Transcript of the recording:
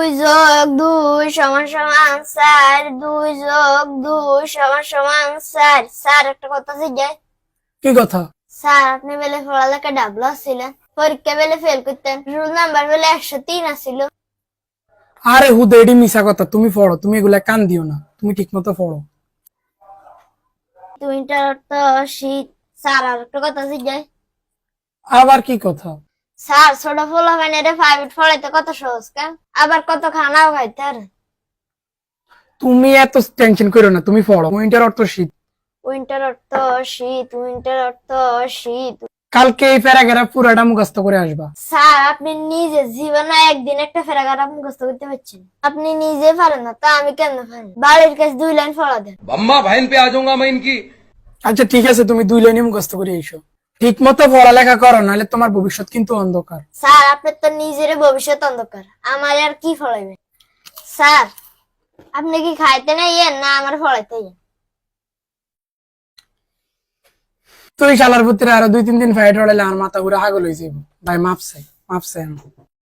2+2 = 4, 2+2 = 4। Sir একটা কথা জিজ্ঞাসা। কি কথা? স্যার আপনি বেলে পড়ালেখা ডাবল ছিলেন, পরীক্ষা বেলে ফেল করতেন, রোল নাম্বার বেলে 103 আসিল। আরে হুদা এডি মিশা কথা, তুমি পড়ো, তুমি এগুলা কান দিও না, তুমি ঠিক মতো পড়ো। তুইটার অর্থ শীত। স্যার আর একটা কথা জিজ্ঞাসা। আবার কি কথা? স্যার ছোট ফুল মানে প্রাইভেট পড়াইতে কত সহজ কেন, আবার কত খানাও খাইতে আর। তুমি এত টেনশন করো না, তুমি পড়ো। উইন্টার অর্থ শীত। উইন্টার অর্থ শীত, উইন্টার অর্থ শীত। কালকে এই প্যারাগ্রাফ পুরাটা মুখস্থ করে আসবা। স্যার আপনি নিজে জীবনে একদিন একটা প্যারাগ্রাফ মুখস্থ করতে পারছেন? আপনি নিজে পারেন না, তা আমি কেন পারি? বাড়ির কাছে 2 লাইন পড়া দেন। अम्मा बहन पे आ जाऊंगा मैं इनकी। আচ্ছা ঠিক আছে, তুমি 2 লাইনে মুখস্থ করে এসো। ঠিক মতো পড়ালেখা করো, নাহলে তোমার ভবিষ্যৎ কিন্তু অন্ধকার। স্যার আপনার তো নিজের ভবিষ্যৎ অন্ধকার, আমার আর কি পড়াইবেন? স্যার আপনি কি খাইতে না ইয়েন না আমার পড়াইতে ইয়েন? তুই শালার পুত্রে আরো 2-3 দিন ফাইট হড়াইলে আমার মাথা ঘুরে হাগল হয়ে যাবো। ভাই মাপ চাই, মাপ চাই আমার।